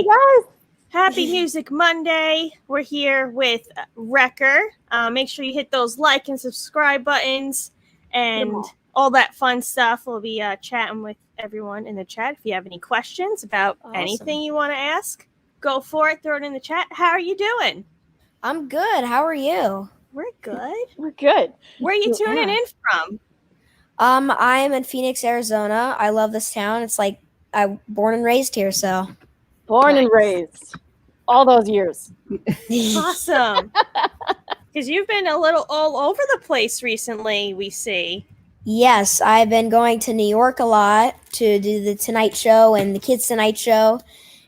Hey guys! Happy Music Monday. We're here with Recker. Make sure you hit those like and subscribe buttons and all that fun stuff. We'll be chatting with everyone in the chat. If you have any questions about anything you want to ask, go for it. Throw it in the chat. How are you doing? I'm good. How are you? We're good. We're good. Where are you tuning in from? I am in Phoenix, Arizona. I love this town. It's like I'm born and raised here, so. Born and raised. All those years. Awesome. Because you've been a little all over the place recently, we see. Yes, I've been going to New York a lot to do the Tonight Show and the Kids Tonight Show.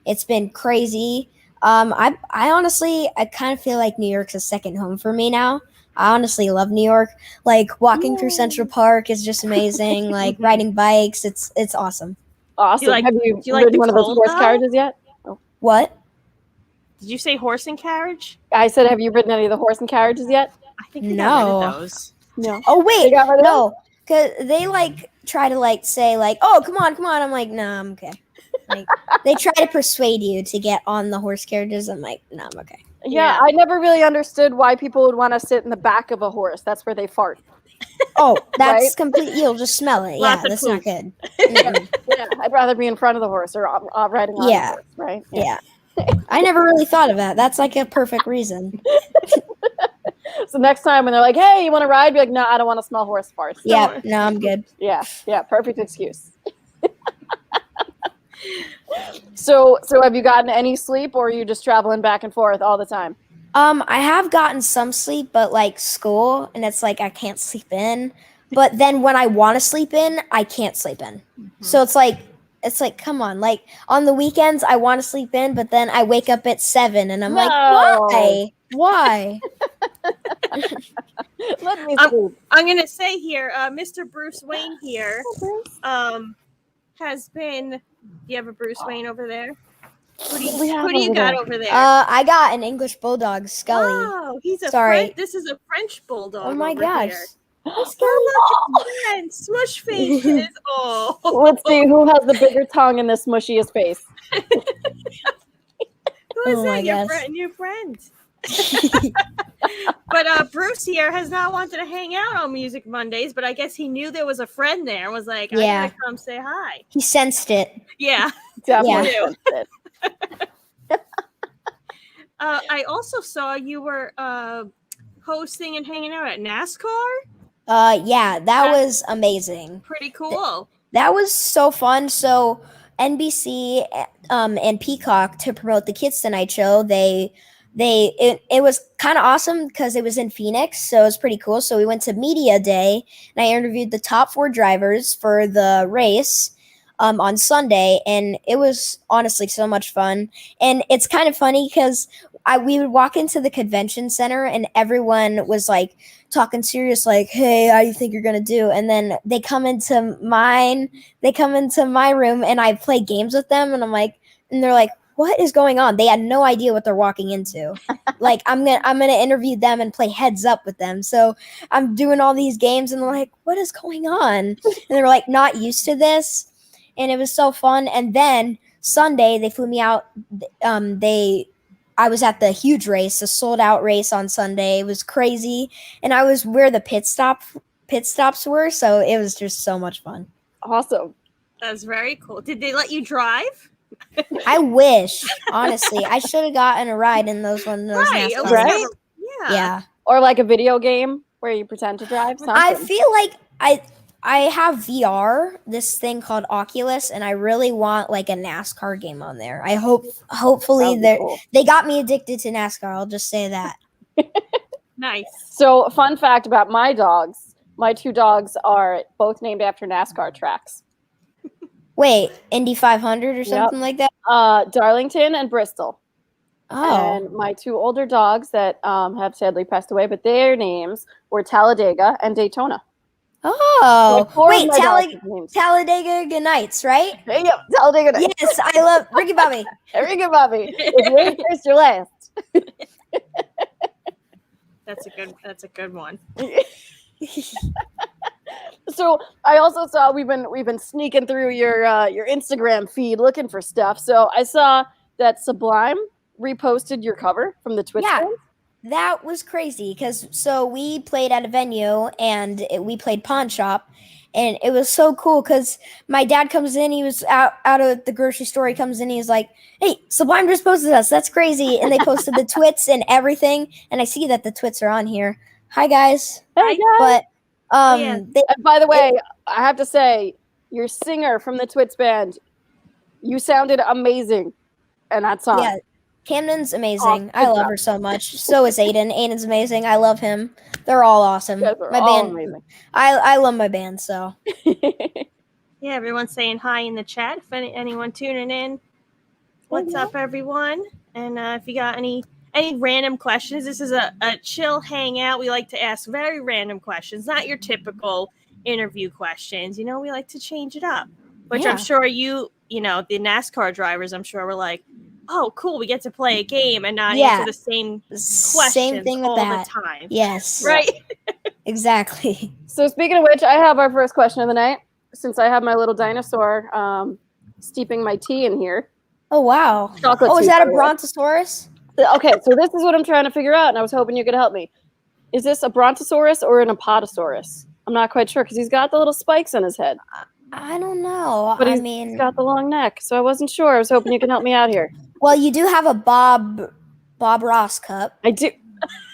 It's been crazy. I honestly kind of feel like New York's a second home for me now. I honestly love New York. Like walking through Central Park is just amazing. Like riding bikes, it's awesome. Awesome. Have you ridden one of those horse carriages yet? Oh. What? Did you say horse and carriage? I said, have you ridden any of the horse and carriages yet? I think they got rid of those. No. Oh wait, no, because they try to say oh come on. I'm like, nah, I'm okay. Like they try to persuade you to get on the horse carriages. I'm like, nah, I'm okay. Yeah, I never really understood why people would want to sit in the back of a horse. That's where they fart. Oh, that's complete. You'll just smell it. Lots yeah, that's not good. Yeah, I'd rather be in front of the horse or riding on the horse, right? Yeah. I never really thought of that. That's like a perfect reason. So next time when they're like, hey, you want to ride? Be like, no, I don't want to smell horse farts. Yeah, no, I'm good. Yeah, perfect excuse. So have you gotten any sleep or are you just traveling back and forth all the time? I have gotten some sleep, but like school, and it's like I can't sleep in. But then when I want to sleep in, I can't sleep in. Mm-hmm. So it's like, come on. Like on the weekends, I want to sleep in, but then I wake up at 7 and I'm like, why? Why? Let me sleep. I'm going to say here, Mr. Bruce Wayne here has been, do you have a Bruce Wayne over there? Who do you got over there? I got an English Bulldog, Scully. Oh, he's a this is a French Bulldog. Oh my gosh. Here. Oh, look at Smush faces. Oh. Let's see who has the bigger tongue and the smushiest face. Who is that? Your friend. But Bruce here has not wanted to hang out on Music Mondays, but I guess he knew there was a friend there and was like, I gotta come say hi. He sensed it. Yeah. Definitely sensed it. I also saw you were hosting and hanging out at NASCAR. Yeah, that was amazing. Pretty cool. That was so fun. So NBC and Peacock, to promote the Kids Tonight Show, it was kind of awesome because it was in Phoenix, so it was pretty cool. So we went to Media Day and I interviewed the top 4 drivers for the race on Sunday, and it was honestly so much fun. And it's kind of funny because we would walk into the convention center and everyone was like talking serious, like, hey, how do you think you're gonna do? And then they come into my room and I play games with them, and I'm like, and they're like, what is going on? They had no idea what they're walking into. Like I'm gonna interview them and play heads up with them. So I'm doing all these games and they're like, what is going on? And they're like not used to this. And it was so fun. And then Sunday they flew me out. I was at the huge race, a sold out race on Sunday. It was crazy. And I was where the pit stops were. So it was just so much fun. Awesome. That's very cool. Did they let you drive? I wish, honestly. I should have gotten a ride in those NASCAR. Right? Yeah. Or like a video game where you pretend to drive something. I feel like I have VR, this thing called Oculus, and I really want like a NASCAR game on there. I hopefully they got me addicted to NASCAR. I'll just say that. Nice. So, fun fact about my dogs. My 2 dogs are both named after NASCAR tracks. Wait, Indy 500 or something like that? Darlington and Bristol. Oh. And my 2 older dogs that have sadly passed away, but their names were Talladega and Daytona. Oh, wait, Talladega Nights, right? There you go, Talladega Nights. Yes, I love Ricky Bobby. Ricky Bobby. If you ain't first, you're last. That's a good one. So I also saw we've been sneaking through your Instagram feed looking for stuff. So I saw that Sublime reposted your cover from the Twitch Yeah. band? That was crazy because we played at a venue and we played pawn shop, and it was so cool because my dad comes in, he was out of the grocery store, he comes in, he's like, "Hey, Sublime just posted us, that's crazy," and they posted the twits and everything, and I see that the twits are on here. Hi guys. Hey, guys. But Yeah. And by the way, I have to say, your singer from the Twits band, you sounded amazing in that song. yeah, Camden's amazing. Oh, I good love job. her so much. So is Aiden. Aiden's amazing. I love him. They're all awesome. You guys are My all band, amazing. I love my band. So Yeah, everyone's saying hi in the chat. If anyone tuning in, what's up, everyone? And if you got any random questions, this is a chill hangout. We like to ask very random questions, not your typical interview questions. You know, we like to change it up, which I'm Yeah. sure you know, the NASCAR drivers, I'm sure were like, oh, cool, we get to play a game and not answer the same questions thing with all that. the time. Yes. Right? Exactly. So speaking of which, I have our first question of the night. Since I have my little dinosaur steeping my tea in here. Oh wow. Chocolate Oh, is tea, that by a the way. brontosaurus? Okay, so this is what I'm trying to figure out, and I was hoping you could help me. Is this a brontosaurus or an apatosaurus? I'm not quite sure because he's got the little spikes on his head, I don't know. but I he's mean, got the long neck, so I wasn't sure. I was hoping you could help me out here. well, you do have a Bob Ross cup. I do.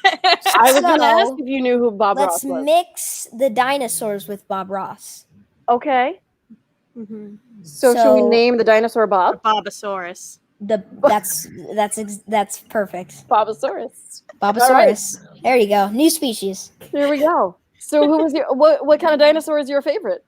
I was going to ask So, if you knew who Bob Let's Ross was. mix the dinosaurs with Bob Ross. Okay, Mm-hmm. so should we So- name the dinosaur Bob? Bobosaurus. That's perfect. Bobosaurus. Bobosaurus. There you go. New species. There we go. So who was your what kind of dinosaur is your favorite?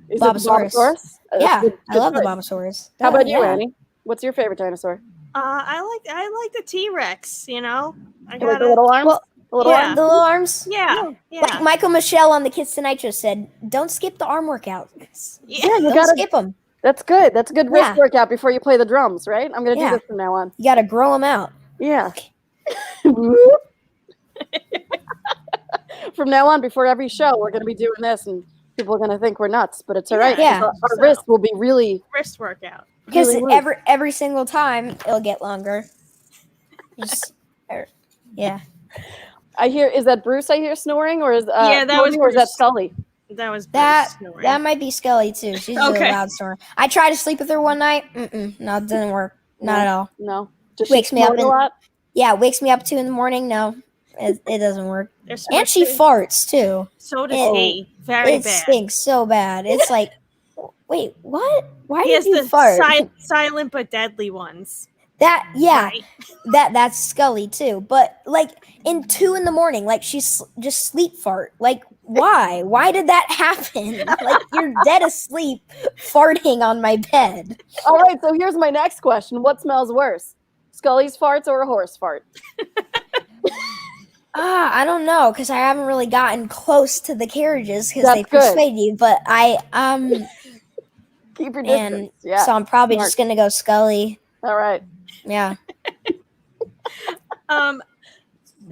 Is it the Bobosaurus. Bobosaurus? Yeah, Good I love the choice. Bobosaurus. How about you, Yeah. Annie? What's your favorite dinosaur? I like the T-Rex, you know. I You like the gotta, little arms? Well, the little yeah. arms? The little arms. yeah. Like Michael Michelle on the Kids Tonight Show said, "Don't skip the arm workout. Yeah, you Don't gotta. skip them. That's good. That's a good wrist Yeah. workout before you play the drums, right? I'm gonna do Yeah. this from now on. You got to grow them out." Yeah. From now on, before every show, we're gonna be doing this, and people are gonna think we're nuts, but it's all right. Yeah. Our So- wrist will be really. wrist workout. Because really loose. every single time it'll get longer. Just, yeah. I hear. Is that Bruce? I hear snoring, or is Yeah, that was Cody, or is that Bruce. Scully? That was That Bruce snoring. that might be Skelly too. She's a Okay. loud snorer. I tried to sleep with her one night. No, it didn't work. Not at all. No. Just Wakes me up snore a in- lot. Yeah, wakes me up 2 a.m. No, it doesn't work. They're And she switching. farts too. So does Oh, he. Very It bad. stinks so bad. It's like, wait, what? Why He did has you the fart? silent but deadly ones. That yeah, Right? that's Scully too. But like in 2 a.m, like she's just sleep fart. Like why? Why did that happen? Like you're dead asleep, farting on my bed. All right. So here's my next question: what smells worse, Scully's farts or a horse fart? I don't know because I haven't really gotten close to the carriages because That's they good. persuade you. But I Keep your and distance. Yeah. so I'm probably Smart. just gonna go Scully. All right. Yeah.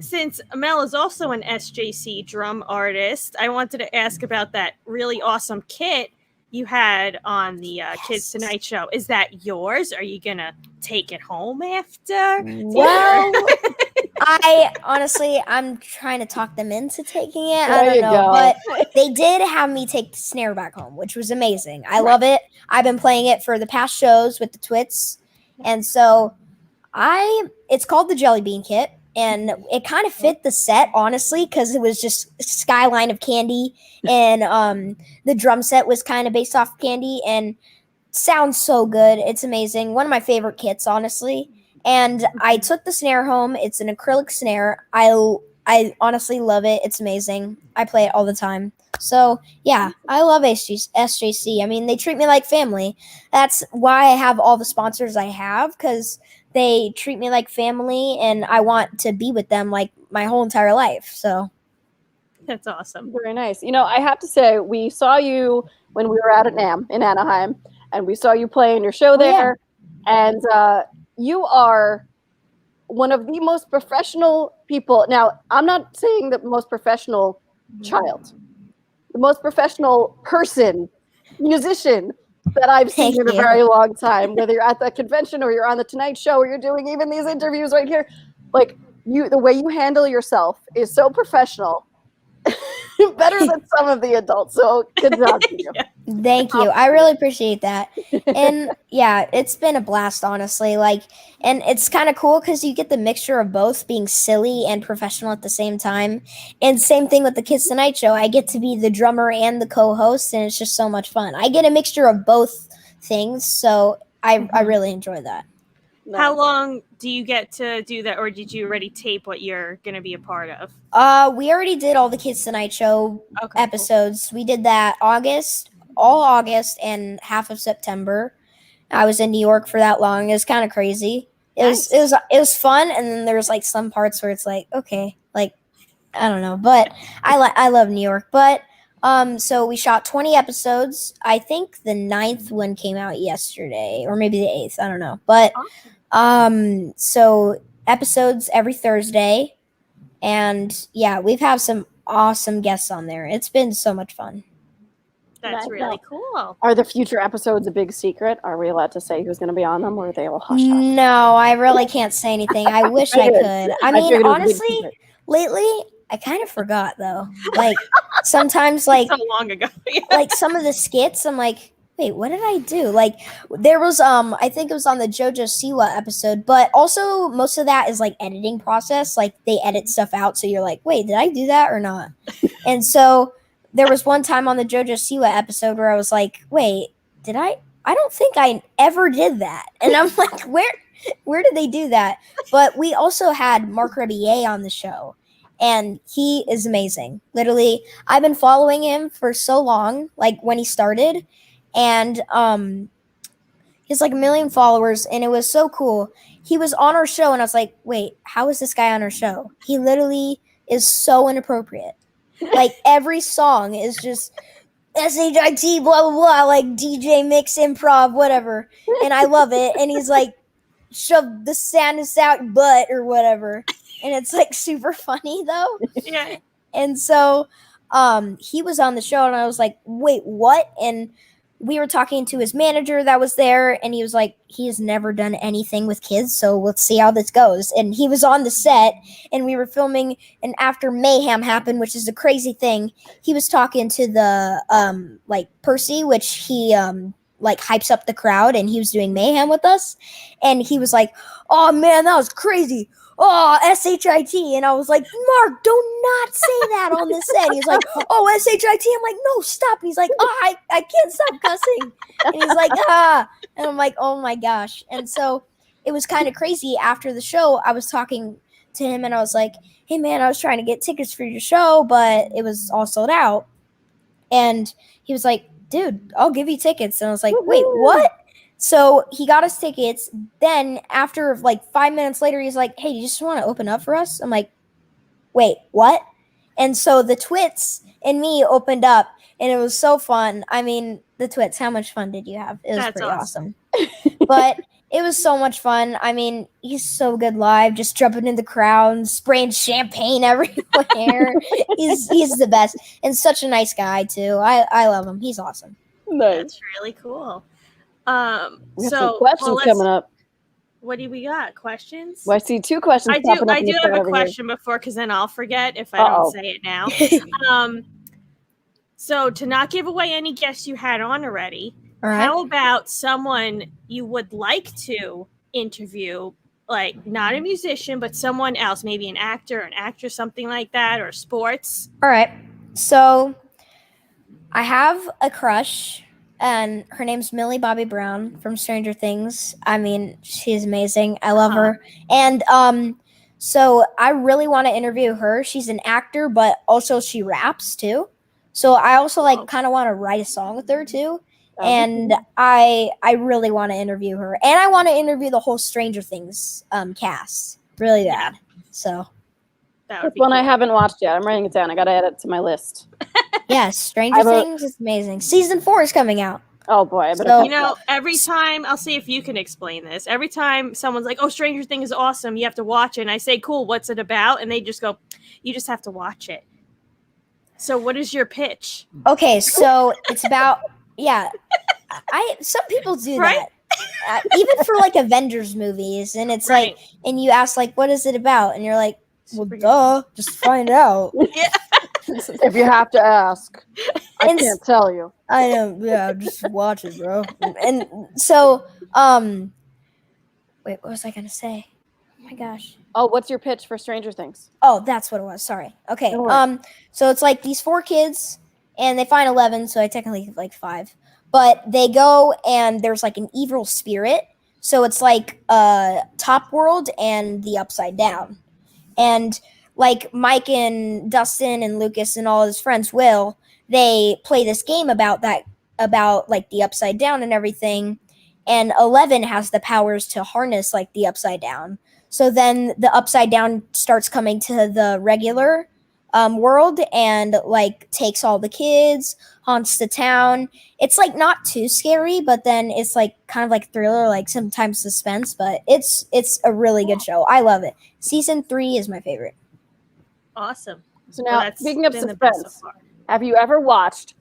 Since Mel is also an SJC drum artist, I wanted to ask about that really awesome kit you had on the Kids Tonight Show. Is that yours? Are you gonna take it home after? Well, I'm trying to talk them into taking it. I There don't you know, go. but they did have me take the snare back home, which was amazing. I love it. I've been playing it for the past shows with the Twits, and so it's called the Jelly Bean Kit, and it kind of fit the set honestly because it was just a skyline of candy, and the drum set was kind of based off candy, and sounds so good. It's amazing. One of my favorite kits, honestly. And I took the snare home. It's an acrylic snare. I honestly love it. It's amazing. I play it all the time. So yeah, I love SJC. I mean, they treat me like family. That's why I have all the sponsors I have, because they treat me like family, and I want to be with them like my whole entire life. So That's awesome. Very nice. You know, I have to say, we saw you when we were out at NAMM in Anaheim, and we saw you play in your show yeah. there. And you are one of the most professional people. Now, I'm not saying the most professional child, the most professional person, musician that I've seen Thank in a you. very long time. Whether you're at the convention or you're on the Tonight Show or you're doing even these interviews right here, like the way you handle yourself is so professional. Better than some of the adults. So good job to you. Thank you. I really appreciate that. And yeah, it's been a blast, honestly. And it's kind of cool because you get the mixture of both being silly and professional at the same time. And same thing with the Kids Tonight Show. I get to be the drummer and the co-host, and it's just so much fun. I get a mixture of both things, so I really enjoy that. Nice. How long do you get to do that, or did you already tape what you're going to be a part of? We already did all the Kids Tonight Show Okay, episodes. We did that all August and half of September. I was in New York for that long. It was kind of crazy. It was fun, and then there was like some parts where it's like, okay, like I don't know, but I love New York. But so we shot 20 episodes. I think the 9th one came out yesterday, or maybe the 8th. I don't know, but so episodes every Thursday, and yeah, we've had some awesome guests on there. It's been so much fun. That's Nice. really cool. Are the future episodes a big secret? Are we allowed to say who's going to be on them, or are they all hush hush? No, I really can't say anything. I wish I could. I mean, figured it was a big honestly, secret. lately I kind of forgot though. Like sometimes, like So long ago. like some of the skits, I'm like, wait, what did I do? Like there was I think it was on the JoJo Siwa episode, but also most of that is like editing process. Like they edit stuff out, so you're like, wait, did I do that or not? And so there was one time on the JoJo Siwa episode where I was like, wait, did I don't think I ever did that. And I'm like, where did they do that? But we also had Mark Rebier on the show, and he is amazing. Literally, I've been following him for so long, like when he started, and he has like 1 million followers, and it was so cool. He was on our show, and I was like, wait, how is this guy on our show? He literally is so inappropriate. Like every song is just SHIT, blah, blah, blah, like DJ mix improv, whatever. And I love it. And he's like, shove the sadness out your butt or whatever. And it's like super funny though. Yeah. And so he was on the show, and I was like, wait, what? And we were talking to his manager that was there, and he was like, he has never done anything with kids, so let's see how this goes. And he was on the set, and we were filming, and after mayhem happened, which is a crazy thing, he was talking to the like Percy, which he like hypes up the crowd, and he was doing mayhem with us, and he was like, oh man, that was crazy. Oh, SHIT. And I was like, Mark, do not say that on the set. He's like, oh, SHIT. I'm like, no, stop. And he's like, oh, I can't stop cussing. And he's like, ah. And I'm like, oh my gosh. And so it was kind of crazy. After the show, I was talking to him, and I was like, hey man, I was trying to get tickets for your show, but it was all sold out. And he was like, dude, I'll give you tickets. And I was like, wait, what? So he got us tickets. Then after like 5 minutes later, he's like, hey, do you just want to open up for us? I'm like, wait, what? And so the Twits and me opened up, and it was so fun. I mean, the Twits, how much fun did you have? It was That's pretty awesome. But it was so much fun. I mean, he's so good live, just jumping in the crowd and spraying champagne everywhere. he's the best, and such a nice guy too. I love him. He's awesome. Nice. That's really cool. We have So some questions coming up. What do we got? Questions? Well, I see 2 questions. I popping up do in the have chat a over question before, because then I'll forget if I Uh-oh. don't say it now. So to not give away any guests you had on already, All right. how about someone you would like to interview, like not a musician, but someone else, maybe an actor, an actress, something like that, or sports? All right. So I have a crush, and her name's Millie Bobby Brown from Stranger Things. I mean, she's amazing. I love her. And so I really want to interview her. She's an actor, but also she raps too. So I also like kind of want to write a song with her too. And I really want to interview her. And I want to interview the whole Stranger Things cast. Really bad. So That would That's be one cool. I haven't watched yet. I'm writing it down. I got to add it to my list. yes, Stranger Things is amazing. Season 4 is coming out. Oh boy, I better. So- You know, every time, I'll see if you can explain this. Every time someone's like, oh, Stranger Things is awesome, you have to watch it. And I say, cool, what's it about? And they just go, you just have to watch it. So what is your pitch? Okay, so it's about Some people do Right? that. Even for like Avengers movies, and it's like, and you ask like, what is it about? And you're like, well, duh, just find out. Yeah. If you have to ask, I can't tell you. I know, yeah, just watch it, bro. And so, wait, what was I gonna say? Oh my gosh. Oh, what's your pitch for Stranger Things? Oh, that's what it was. Sorry. Okay. No worries. So it's like these 4 kids, and they find 11. So I technically have like 5, but they go and there's like an evil spirit. So it's like top world and the upside down, and like Mike and Dustin and Lucas and all his friends they play this game about like the upside down and everything, and 11 has the powers to harness like the upside down. So then the upside down starts coming to the regular world and like takes all the kids, haunts the town. It's like not too scary, but then it's like kind of like thriller, like sometimes suspense, but it's a really good show. I love it. Season 3 is my favorite. Awesome. So now, that's speaking of been the best so suspense, far. have you ever watched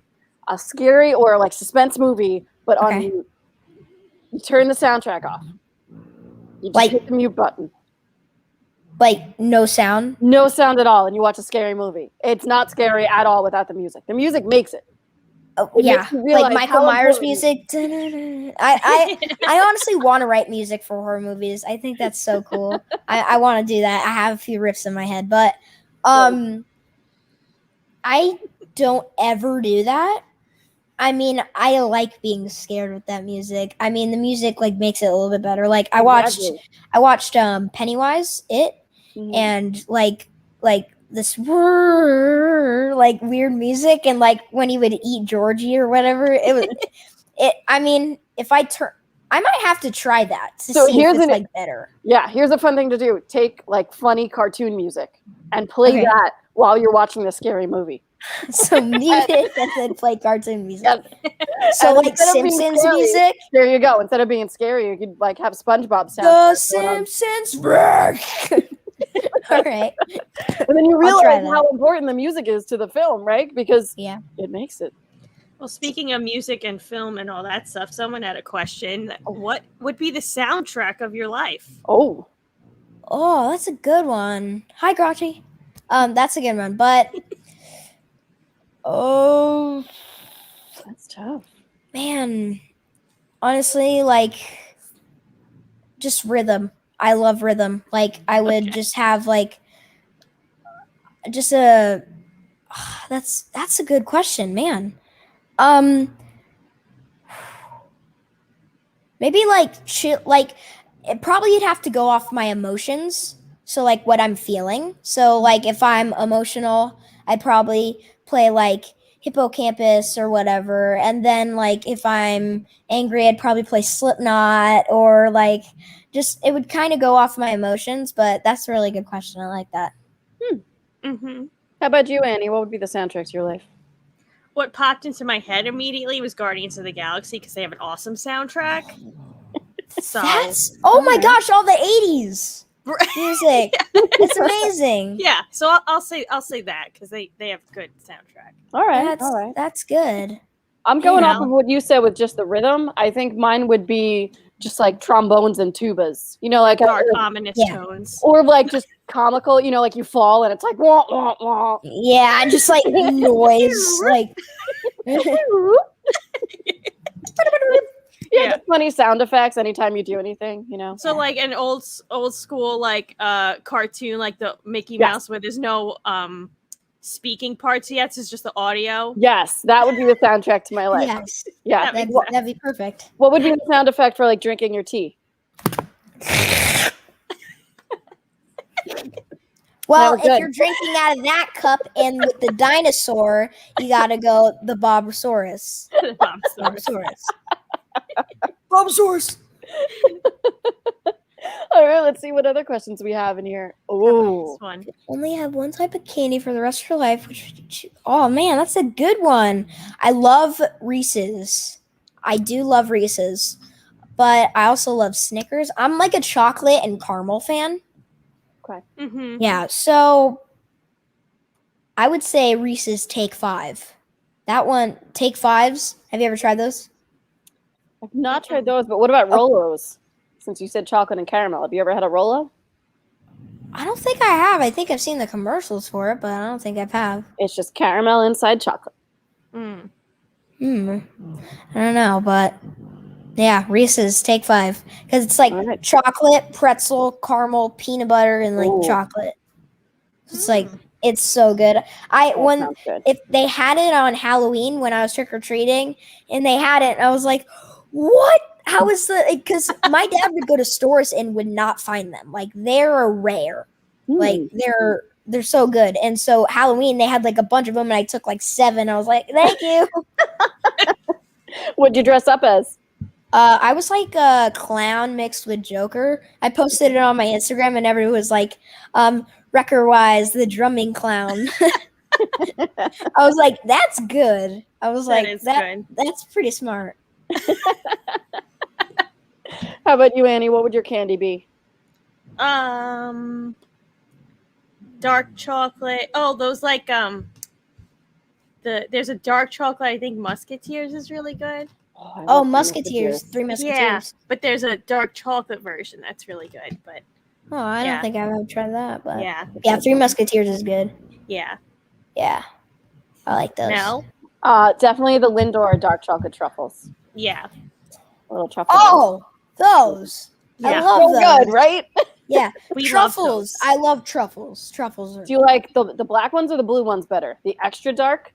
a scary or like suspense movie, but on Okay. mute? You turn the soundtrack off. You just Like- hit the mute button. Like no sound. No sound at all, and you watch a scary movie. It's not scary at all without the music. The music makes it. Oh, It yeah, makes you realize like Michael how Myers important- music. I honestly want to write music for horror movies. I think that's so cool. I want to do that. I have a few riffs in my head, but I don't ever do that. I mean, I like being scared with that music. I mean, the music like makes it a little bit better. Like I watched Pennywise, Mhm. and like this like weird music, and like when he would eat Georgie or whatever, it was I mean, if I might have to try that to So see if here's it's an- like better. Yeah, here's a fun thing to do. Take like funny cartoon music and play Okay. that while you're watching the scary movie. So mute it and then play cartoon music. Yep. So And like instead of being Simpsons scary, music. There you go. Instead of being scary, you could like have SpongeBob sound. The Simpsons wreck. All right. And then you I'll try realize that. how important the music is to the film, right? Because Yeah. it makes it. Well, speaking of music and film and all that stuff, someone had a question. What would be the soundtrack of your life? Oh, Oh, that's a good one. Hi, Grotty. That's a good one, but oh that's tough. man, honestly, like just rhythm. I love rhythm. Like I would just have like just a. That's a good question, man. Maybe like chill. Like probably you'd have to go off my emotions. So like what I'm feeling. So like if I'm emotional, I'd probably play like Hippocampus or whatever. And then like if I'm angry, I'd probably play Slipknot or like just it would kind of go off my emotions. But that's a really good question. I like that. Mm-hmm. How about you, Annie? What would be the soundtrack to your life? What popped into my head immediately was Guardians of the Galaxy because they have an awesome soundtrack. So That's oh my Alright. gosh, all the 80s music. It's amazing. yeah, so I'll say that because they have good soundtrack. All right, all right. That's good. I'm going off Yeah. of what you said with just the rhythm. I think mine would be just like trombones and tubas. You know, like Dark, ominous yeah. tones. or like just comical. You know, like you fall and it's like wah wah wah. Yeah, just like noise. Like Yeah, just funny sound effects anytime you do anything. You know. So like an old school like cartoon like the Mickey Yes. Mouse where there's no speaking parts yet, it's just the audio. Yes, that would be the soundtrack to my life. yes, Yeah. that'd be perfect. What would be the sound effect for like drinking your tea? Well, That was if good. you're drinking out of that cup and with the dinosaur, you gotta go the Bobosaurus. Bobosaurus. Bobosaurus. All right, let's see what other questions we have in here. Oh, This one. Only have one type of candy for the rest of your life. Which would you choose? Oh man, that's a good one. I love Reese's. I do love Reese's, but I also love Snickers. I'm like a chocolate and caramel fan. Mm-hmm. Yeah, so I would say Reese's Take 5. That one, Take 5s. Have you ever tried those? I've not tried those, but what about Rolos? Since you said chocolate and caramel, have you ever had a Rolo? I don't think I have. I think I've seen the commercials for it, but I don't think I have. It's just caramel inside chocolate. Mm. I don't know, but yeah, Reese's take 5 because it's like All right. chocolate, pretzel, caramel, peanut butter, and like Ooh. chocolate. It's like it's so good. That sounds good. If they had it on Halloween when I was trick or treating, and they had it, and I was like, "What? How is the?" Because my dad would go to stores and would not find them. Like they're rare. Like they're so good. And so Halloween they had like a bunch of them, and I took like 7. I was like, "Thank you." What'd you dress up as? I was like a clown mixed with Joker. I posted it on my Instagram, and everyone was like, Recker Wise, the drumming clown. I was like, that's good. I was like, that's pretty smart. How about you, Annie? What would your candy be? Dark chocolate. Oh, those like there's a dark chocolate. I think Musketeers is really good. Oh, Musketeers, 3 Musketeers. Yeah, but there's a dark chocolate version that's really good. But I don't think I've ever tried that. But yeah, 3 Musketeers is good. Yeah, I like those. No, definitely the Lindor dark chocolate truffles. Yeah, little truffles. Oh, those. I love so those. Good, right? Yeah, we truffles. Love I love truffles. Truffles are. Do you like the black ones or the blue ones better? The extra dark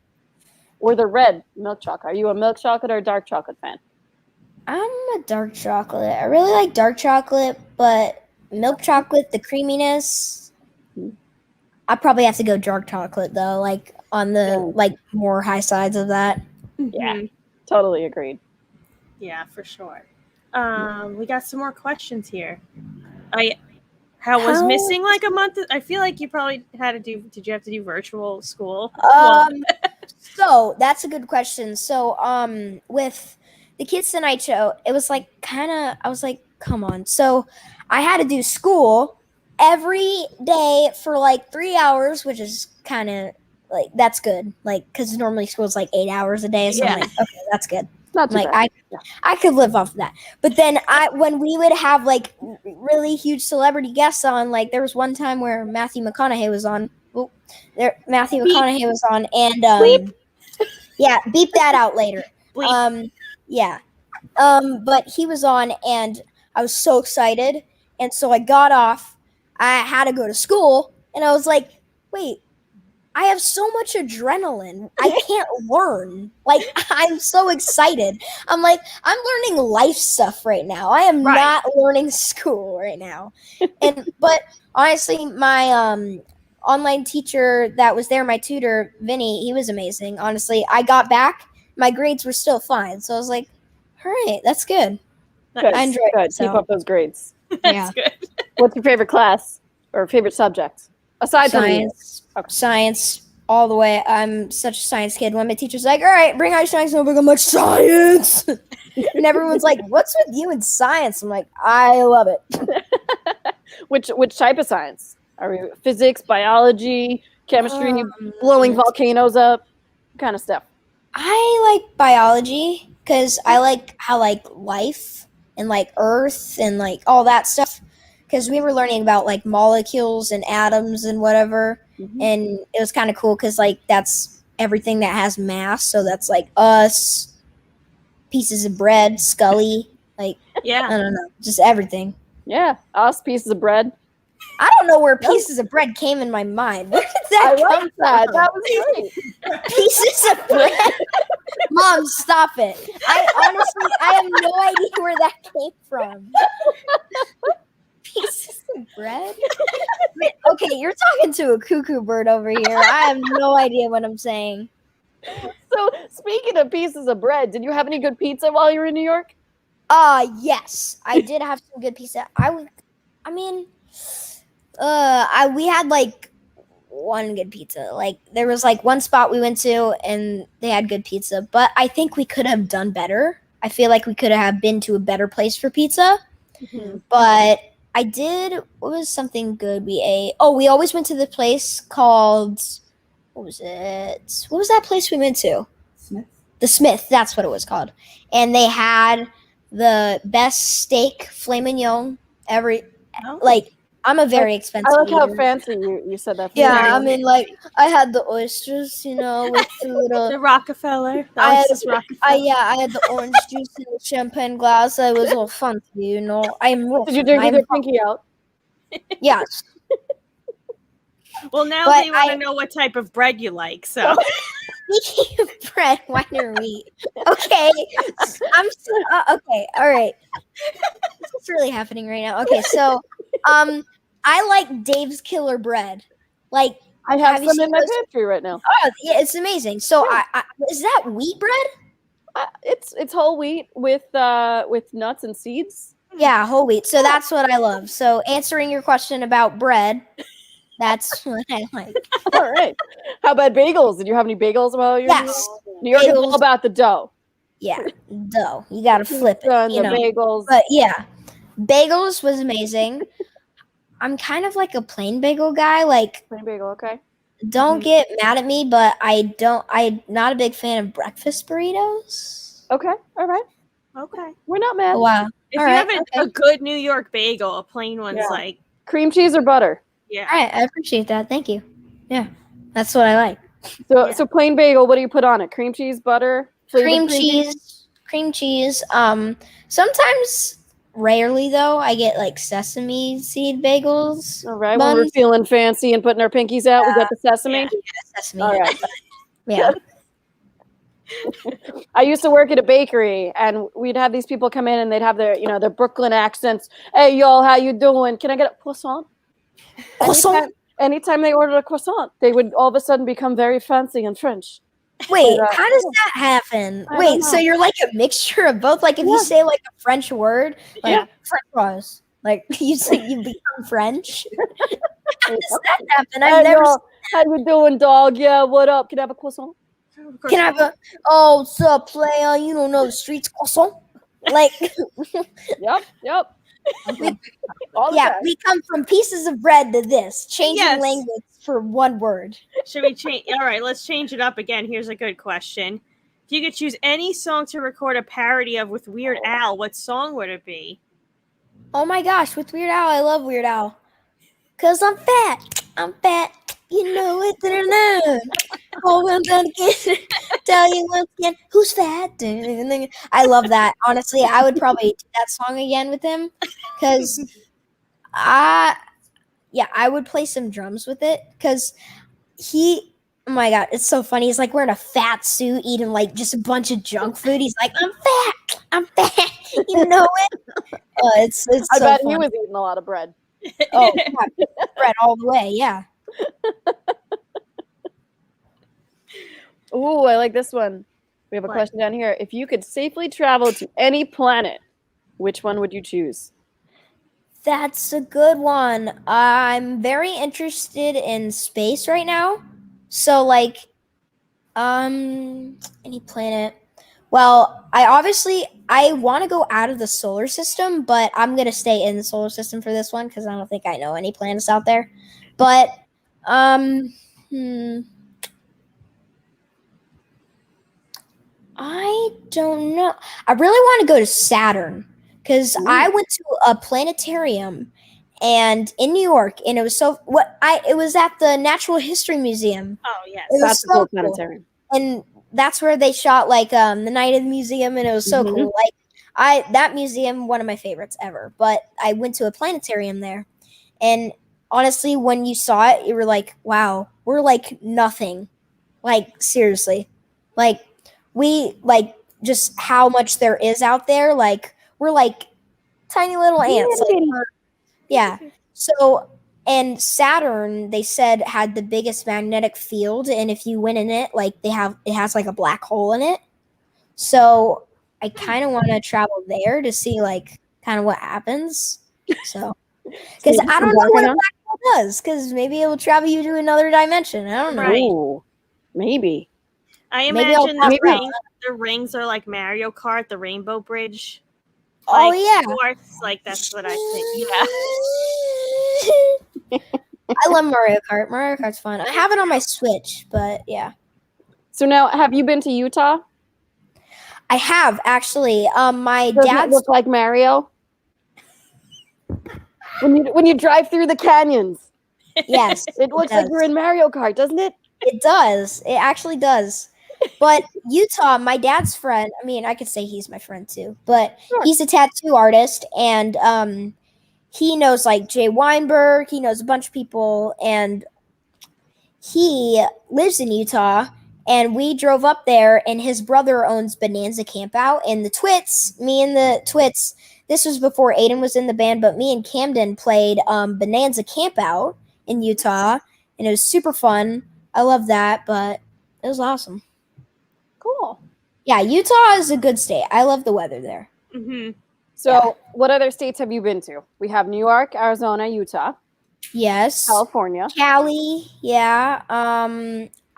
or the red milk chocolate? Are you a milk chocolate or a dark chocolate fan? I'm a dark chocolate. I really like dark chocolate, but milk chocolate, the creaminess. I probably have to go dark chocolate though, like on the like more high sides of that. Yeah, totally agreed. Yeah, for sure. We got some more questions here. Was missing like a month? I feel like you probably had to do. Did you have to do virtual school? So that's a good question. So with the Kids Tonight Show, it was like I was like, come on. So I had to do school every day for like 3 hours, which is kind of like that's good. Like because normally school is like 8 hours a day. So I'm like, okay, that's good. Not too bad. I could live off of that. But then when we would have like really huge celebrity guests on, like there was one time where Matthew McConaughey was on. McConaughey was on, and yeah, beep that out later. Yeah. But he was on, and I was so excited, and so I got off. I had to go to school, and I was like, wait. I have so much adrenaline. I can't learn. Like, I'm so excited. I'm like, I'm learning life stuff right now. I am not learning school right now. But honestly, my online teacher that was there, my tutor, Vinny, he was amazing. Honestly, I got back. My grades were still fine. So I was like, all right, that's good. I enjoyed it. Keep up those grades. That's good. What's your favorite class or favorite subject? Aside science. Science all the way. I'm such a science kid. When my teacher's like, all right, bring out your science notebook, I'm like, science! And everyone's like, what's with you and science? I'm like, I love it. Which type of science? Are we physics, biology, chemistry, blowing volcanoes up? What kind of stuff? I like biology because I like how like life and like earth and like all that stuff. Because we were learning about like molecules and atoms and whatever, and it was kind of cool because like that's everything that has mass. So that's like us, pieces of bread, Scully, like I don't know, just everything. Yeah, us, pieces of bread. I don't know where pieces of bread came in my mind. Where did that come from? That was great. Pieces of bread. Mom, stop it! I have no idea where that came from. Pieces of bread? Okay, you're talking to a cuckoo bird over here. I have no idea what I'm saying. So, speaking of pieces of bread, did you have any good pizza while you were in New York? Yes, I did have some good pizza. We had like one good pizza. Like there was like one spot we went to and they had good pizza, but I think we could have done better. I feel like we could have been to a better place for pizza. But what was something good we ate? Oh, we always went to the place called, what was it? What was that place we went to? The Smith, that's what it was called. And they had the best steak filet mignon every. Oh. Like, I'm a very expensive. I like how eater. fancy you said that. Yeah, Very I mean, like, I had the oysters, with the little. The Rockefeller. The I had, Oasis Rockefeller. I had the orange juice in the champagne glass. It was all fancy, I'm rich. Did you drink with I'm your pinky out? Yes. Well, now But they want to know what type of bread you like. So Speaking of bread, wine or wheat. Okay, okay. All right. What's really happening right now? Okay, so I like Dave's Killer Bread. Like, I have Have you some in seen my those? pantry right now. oh yeah, it's amazing. So is that wheat bread? It's whole wheat with nuts and seeds. Yeah, whole wheat. So that's what I love. So answering your question about bread, that's what I like. All right. How about bagels? Did you have any bagels while you were Yes. here? New York is all Bagels. about the dough. Yeah, dough. You gotta flip it. Done the bagels. But yeah, bagels was amazing. I'm kind of like a plain bagel guy. Like, Plain bagel, okay. don't get mad at me, but I'm not a big fan of breakfast burritos. Okay. All right. okay. We're not mad. Oh, wow. If All you right, have a good New York bagel, a plain one's Yeah. like Cream cheese or butter? yeah. All right, I appreciate that. Thank you. Yeah, that's what I like. So Yeah. so plain bagel, what do you put on it? Cream cheese, butter, flavored Cream cheese. Sometimes, rarely though, I get like sesame seed bagels. All right. When we're buns. feeling fancy and putting our pinkies out, we got the sesame. Yeah. Sesame. All right. Yeah. I used to work at a bakery, and we'd have these people come in, and they'd have their Brooklyn accents. Hey, y'all, how you doing? Can I get a croissant? Croissant? Anytime they ordered a croissant, they would all of a sudden become very fancy and French. Wait, But, how does that happen? I don't Wait, so know. you're like a mixture of both? Like if you Yeah. say like a French word, like Yeah. French fries, like you say you become French. How does that happen? Hey, I've never. y'all, how you doing, dog? Yeah, what up? Can I have a croissant? Can I have a? Oh, what's up, player? You don't know the streets croissant. Like, Yep. All the Oh, yeah, time. we come from pieces of bread to this, changing Yes. language for one word. Should we change? All right, let's change it up again. Here's a good question. If you could choose any song to record a parody of with Weird Al, what song would it be? Oh my gosh, with Weird Al, I love Weird Al. Cause I'm fat. You know it. Oh, I'm gonna tell you once again who's fat. I love that. Honestly, I would probably do that song again with him. Cause I would play some drums with it. Cause oh my god, it's so funny. He's like wearing a fat suit, eating like just a bunch of junk food. He's like, I'm fat. You know it. It's I so bet funny. he was eating a lot of bread. Oh, yeah, bread all the way, yeah. Ooh, I like this one. We have a What? question down here. If you could safely travel to any planet, which one would you choose? That's a good one. I'm very interested in space right now. So like any planet. Well, I want to go out of the solar system, but I'm going to stay in the solar system for this one cuz I don't think I know any planets out there. But I don't know. I really want to go to Saturn because I went to a planetarium and in New York, and it was it was at the Natural History Museum. Oh yes. It was That's a so cool cool. planetarium. And that's where they shot like the night of the museum, and it was so Mhm. cool. Like that museum, one of my favorites ever. But I went to a planetarium there, and honestly, when you saw it, you were like, "Wow, we're like nothing." Like seriously, like we like just how much there is out there. Like we're like tiny little ants. Like, yeah. So and Saturn, they said had the biggest magnetic field, and if you went in it, like it has like a black hole in it. So I kind of want to travel there to see like kind of what happens. So because I don't know what a black hole does, because maybe it will travel you to another dimension. I don't know. Right. Ooh, maybe. I Maybe I'll imagine pop the rings are like Mario Kart, the Rainbow Bridge. Oh Like, yeah. Sports, like that's what I think. Yeah. I love Mario Kart. Mario Kart's fun. I have it on my Switch, but yeah. So now, have you been to Utah? I have actually. My Doesn't it dad's look like Mario? When you drive through the canyons, yes, it looks like you're in Mario Kart, doesn't it? It does. It actually does. But Utah, my dad's friend. I mean, I could say he's my friend too, but Sure. he's a tattoo artist, and he knows like Jay Weinberg. He knows a bunch of people, and he lives in Utah. And we drove up there, and his brother owns Bonanza Campout. And me and the Twits, this was before Aiden was in the band, but me and Camden played Bonanza Campout in Utah, and it was super fun. I love that, but it was awesome. Cool. Yeah, Utah is a good state. I love the weather there. Mm-hmm. So, what other states have you been to? We have New York, Arizona, Utah, Yes. California. Cali, yeah.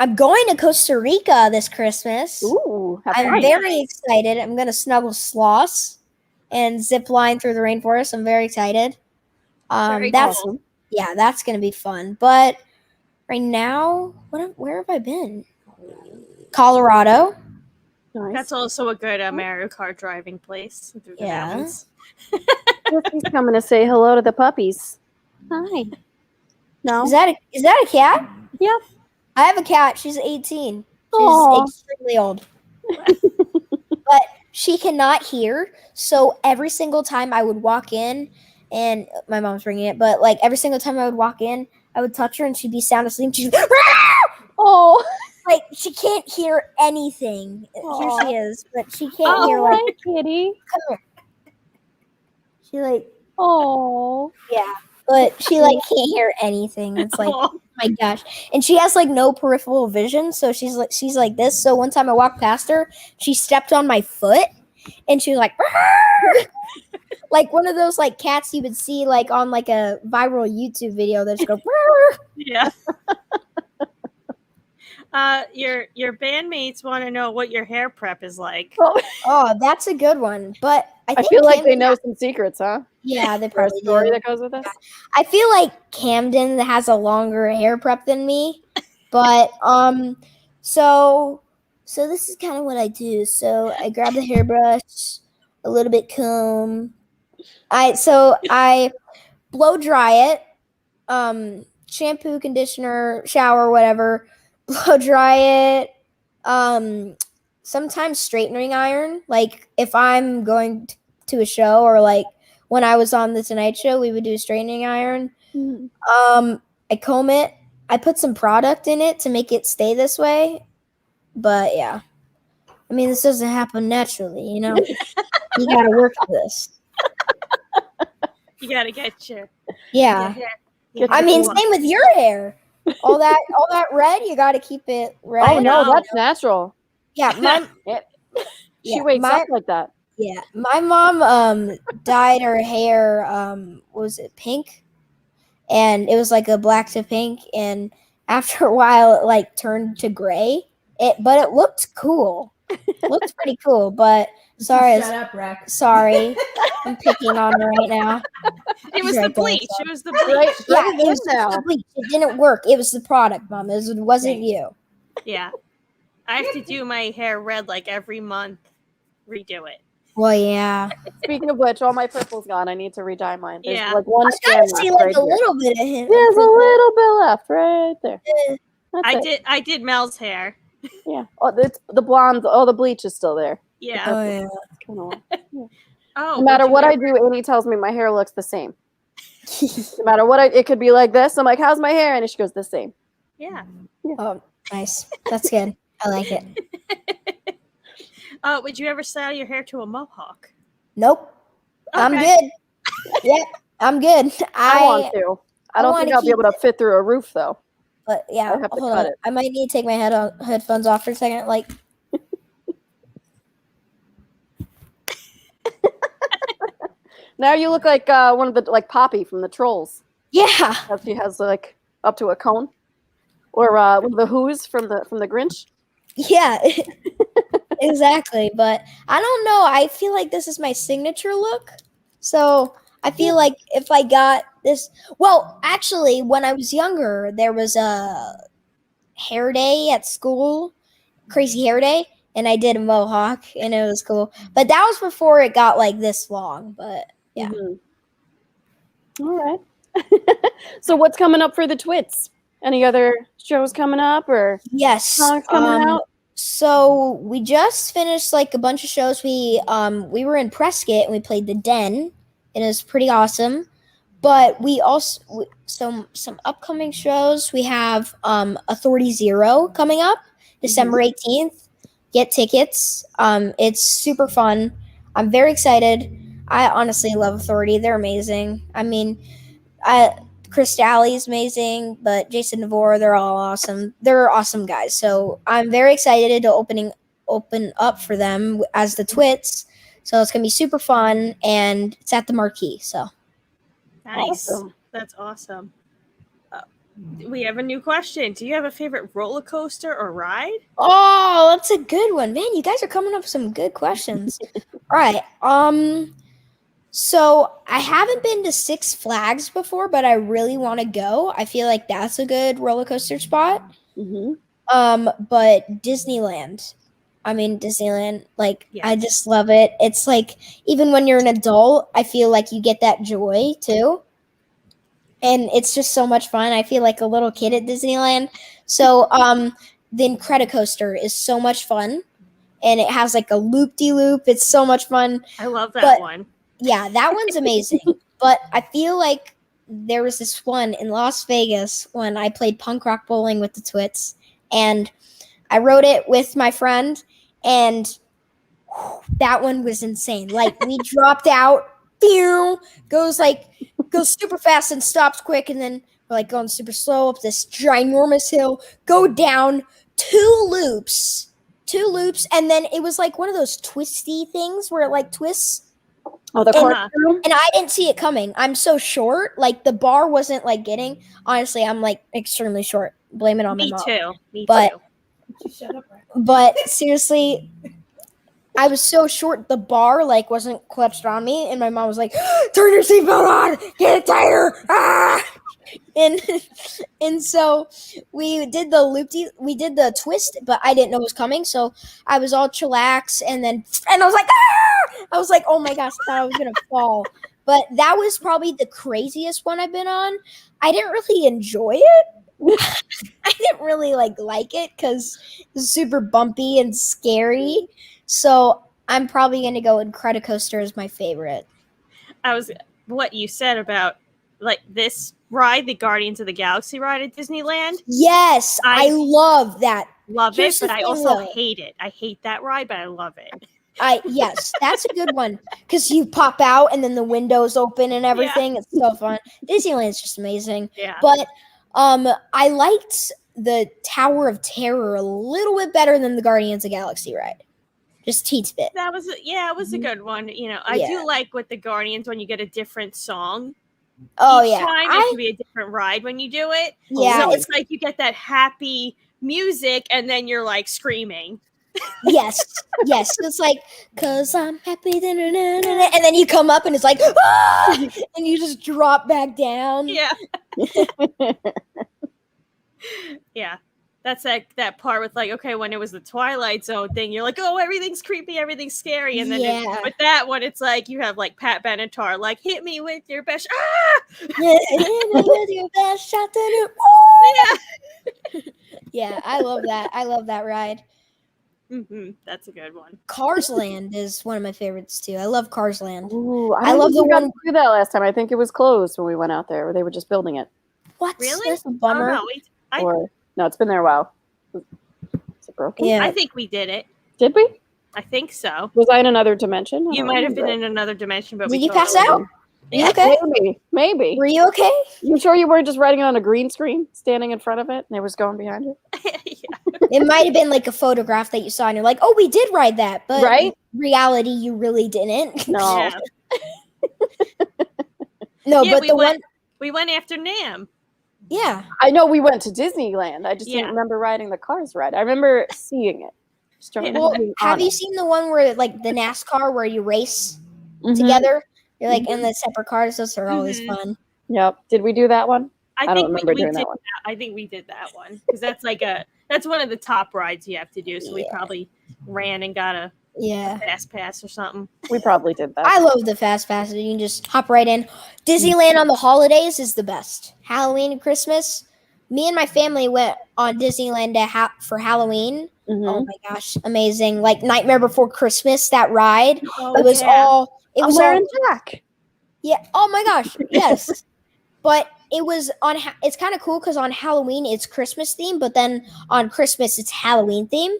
I'm going to Costa Rica this Christmas. Ooh, have I'm fun. very excited. I'm going to snuggle sloths and zip line through the rainforest. I'm very excited. Very That's cool. yeah, that's going to be fun. But right now, where have I been? Colorado. Nice. That's also a good Mario Kart driving place through the Yeah. mountains. He's coming to say hello to the puppies. Hi. No. Is that a cat? Yep. I have a cat. She's 18. She's Aw. extremely old. But she cannot hear. So every single time I would walk in, and my mom's bringing it, but like every single time I would walk in, I would touch her and she'd be sound asleep. She'd Oh. like she can't hear anything. Here she is, but she can't hear like Hi, kitty. she like Oh. yeah. But she like can't hear anything. It's like Oh, my gosh. And she has like no peripheral vision, so she's like this. So one time I walked past her, she stepped on my foot and she was like like one of those like cats you would see like on like a viral YouTube video that just go yeah. Your bandmates want to know what your hair prep is like. Oh, that's a good one. But I think feel like they Camden know some secrets, huh? yeah, they Or a probably story do. that goes with this. I feel like Camden has a longer hair prep than me, but so this is kind of what I do. So I grab the hairbrush, a little bit comb. I blow dry it, shampoo, conditioner, shower, whatever. Blow dry it. Sometimes straightening iron. Like if I'm going to a show or like when I was on the Tonight Show, we would do straightening iron. I comb it. I put some product in it to make it stay this way. But yeah. I mean, this doesn't happen naturally, you know? You gotta work for this. You gotta get your Yeah. your I hair mean, on. same with your hair. All that red, you gotta keep it red. Oh no, know. that's natural. Yeah, She Yeah, wakes my- up like that. yeah. My mom dyed her hair was it pink? And it was like a black to pink, and after a while it like turned to gray. But it looked cool. Looked pretty cool, but sorry. Shut up, Reck. Sorry. I'm picking on her right now. It was Right the there, bleach. so- It was the bleach. Right? Yeah, Put it it in was just now. the bleach. It didn't work. It was the product, Mom. It wasn't Thanks. you. Yeah. I have to do my hair red like every month. Redo it. Well, yeah. Speaking of which, all my purple's gone. I need to redye mine. There's Yeah. like one I strand gotta see left like right a here. little bit of him. There's a little bit left right there. That's it. I did Mel's hair. Yeah. Oh, it's the blonde. Oh, the bleach is still there. Yeah. Oh yeah. It's kinda long. Oh, No matter would you what I ever- do, Annie tells me my hair looks the same. No matter what, it could be like this. I'm like, "How's my hair?" And she goes, "The same." Yeah. Oh, nice. That's good. I like it. Would you ever style your hair to a mohawk? Nope. I'm Okay. good. Yep. I'm good. I want to. I don't think wanna I'll be keep able to fit through a roof though. But yeah, I have to hold cut on. it. I might need to take my headphones off for a second. Like, Now you look like one of the like Poppy from the Trolls. yeah, As she has like up to a cone, or one of the Who's from the Grinch. yeah, exactly. But I don't know. I feel like this is my signature look. So I feel like if I got this, well, actually, when I was younger, there was a hair day at school, crazy hair day, and I did a mohawk, and it was cool. But that was before it got like this long. But yeah. Mm-hmm. All right. So what's coming up for the Twits? Any other shows coming up or Yes. songs coming out? So we just finished like a bunch of shows. We were in Prescott and we played the Den. It was pretty awesome. But we also some upcoming shows. We have Authority Zero coming up December 18th. Get tickets. It's super fun. I'm very excited. I honestly love Authority. They're amazing. I mean, Chris Daly is amazing, but Jason Devore, they're all awesome. They're awesome guys. So I'm very excited to open up for them as the Twits. So it's gonna be super fun, and it's at the Marquee. So Nice. Awesome. That's awesome. We have a new question. Do you have a favorite roller coaster or ride? Oh, that's a good one, man. You guys are coming up with some good questions. All right. So I haven't been to Six Flags before, but I really want to go. I feel like that's a good roller coaster spot. Mm-hmm. But Disneyland. I mean, Disneyland, like, Yes. I just love it. It's like, even when you're an adult, I feel like you get that joy too. And it's just so much fun. I feel like a little kid at Disneyland. So, the Incredicoaster is so much fun. And it has like a loop-de-loop. It's so much fun. I love that But- one. Yeah, that one's amazing. But I feel like there was this one in Las Vegas when I played punk rock bowling with the Twits. And I rode it with my friend. And that one was insane. Like, we dropped out. Goes super fast and stops quick. And then we're like going super slow up this ginormous hill. Go down two loops. And then it was like one of those twisty things where it like twists. Oh, the corkscrew? And I didn't see it coming. I'm so short. Like, the bar wasn't like getting. Honestly, I'm like extremely short. Blame it on my Me mom. too. Me But- too. Shut up, Recker. But seriously, I was so short. The bar like wasn't clutched on me, and my mom was like, "Turn your seatbelt on. Get it tighter." Ah! And so we did the twist, but I didn't know it was coming. So I was all chillax, and I was like, ah! I was like, oh my gosh, I thought I was gonna fall. But that was probably the craziest one I've been on. I didn't really enjoy it. I didn't really like it because it's super bumpy and scary. So I'm probably gonna go Incredicoaster as my favorite. What you said about like this ride, the Guardians of the Galaxy ride at Disneyland. Yes, I love that. Love Here's it, but the I thing, also though. hate it. I hate that ride, but I love it. Yes, that's a good one because you pop out and then the windows open and everything. It's so fun. Disneyland's just amazing. Yeah. But I liked the Tower of Terror a little bit better than the Guardians of the Galaxy ride. Just teats bit. That was it was a good one. You know, I do like with the Guardians when you get a different song. Oh Each yeah, time it can be a different ride when you do it. Yeah, So it's like you get that happy music and then you're like screaming. yes. It's like, cause I'm happy, and then you come up and it's like, ah! And you just drop back down. Yeah. Yeah. That's that part with like, okay, when it was the Twilight Zone thing, you're like, oh, everything's creepy, everything's scary. And then with that one, it's like you have like Pat Benatar, like, hit me with your best Hit me with your best shot. Yeah, I love that. I love that ride. Mm-hmm. That's a good one. Cars Land is one of my favorites too. I love Cars Land. Ooh, I love the one. through that last time. I think it was closed when we went out there, or they were just building it. What? Really? That's a bummer. Oh, no, No, it's been there a while. Is it broken? Yeah. I think we did it. Did we? I think so. Was I in another dimension? I You don't might have been remember. in another dimension, but Did we you pass totally out? Are you okay? Maybe. Were you okay? You sure you weren't just writing it on a green screen, standing in front of it, and it was going behind you? Yeah. It might have been like a photograph that you saw, and you're like, "Oh, we did ride that," but Right? in reality, you really didn't. No. Yeah. No, Yeah, but the one, we went after Nam. yeah. I know we went to Disneyland. I just Yeah. didn't remember riding the Cars ride. I remember seeing it. Just don't remember Well, being have on you it. seen the one where like the NASCAR where you race Mhm. together? You're like in the separate cars. Those are always Mhm. fun. Yep. Did we do that one? I don't think remember we doing did that one. I think we did that one because that's like that's one of the top rides you have to do. So we Yeah. probably ran and got a Yeah. fast pass or something. We probably did that. I love the fast passes. You can just hop right in. Disneyland on the holidays is the best. Halloween and Christmas. Me and my family went on Disneyland for Halloween. Mhm. Oh my gosh, amazing! Like Nightmare Before Christmas, that ride. Oh, It was all. It I'm was wearing all. Jack. Yeah. Oh my gosh. Yes. But it was on. It's kind of cool because on Halloween it's Christmas theme, but then on Christmas it's Halloween theme.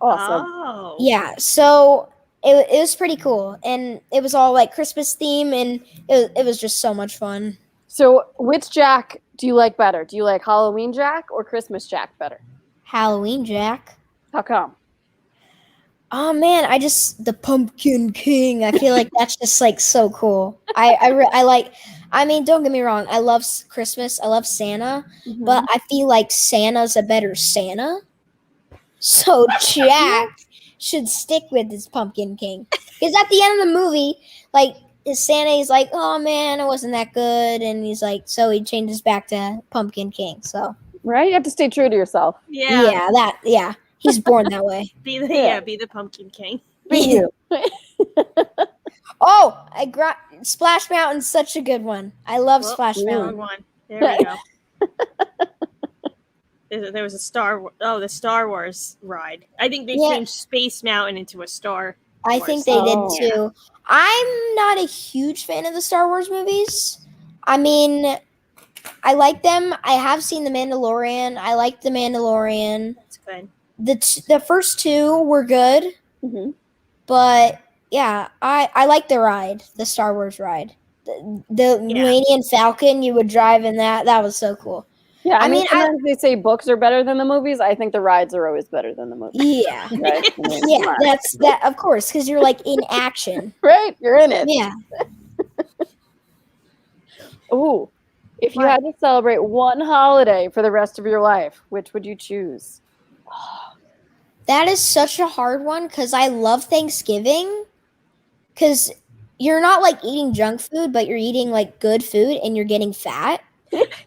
Awesome. Oh. Yeah. So it was pretty cool, and it was all like Christmas theme, and it was just so much fun. So, which Jack do you like better? Do you like Halloween Jack or Christmas Jack better? Halloween Jack. How come? Oh man, the Pumpkin King. I feel like that's just like so cool. I like. I mean, don't get me wrong. I love Christmas. I love Santa, but I feel like Santa's a better Santa. So Jack should stick with his Pumpkin King, because at the end of the movie, like his Santa, he's like, "Oh man, it wasn't that good," and he's like, so he changes back to Pumpkin King. So Right? You have to stay true to yourself. Yeah. He's born that way. Be the Pumpkin King. Be you. Oh, Splash Mountain's such a good one. I love Splash Wrong Mountain. one. There we go. There was the Star Wars ride. I think they changed Space Mountain into a Star I Wars. think they did too. I'm not a huge fan of the Star Wars movies. I mean, I like them. I have seen The Mandalorian. I like The Mandalorian. That's good. The first two were good, but yeah, I like the ride, the Star Wars ride. The Millennium Falcon, you would drive in that. That was so cool. Yeah, I mean, sometimes they say books are better than the movies. I think the rides are always better than the movies. Yeah. Right? I mean, Yeah, that's that, of course, because you're like in action. Right? You're in it. Yeah. Ooh. If you had to celebrate one holiday for the rest of your life, which would you choose? That is such a hard one because I love Thanksgiving. Because you're not like eating junk food, but you're eating like good food and you're getting fat.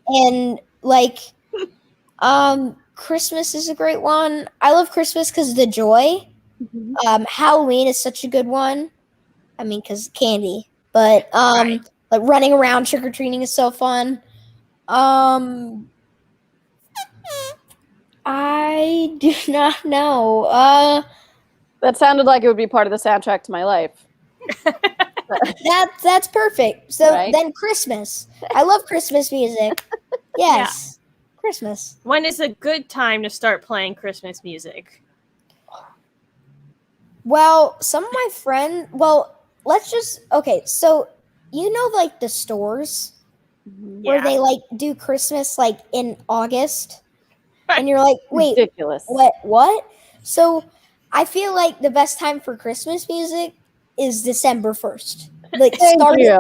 And like Christmas is a great one. I love Christmas because of the joy. Halloween is such a good one. I mean, because candy. But like running around trick-or-treating is so fun. I do not know. That sounded like it would be part of the soundtrack to my life. That's perfect. So then Christmas. I love Christmas music. Yes. Christmas. When is a good time to start playing Christmas music? Well, some of my friends, so you know like the stores where they like do Christmas like in August? And you're like, wait, ridiculous. What? So I feel like the best time for Christmas music is December 1st. Like start it then.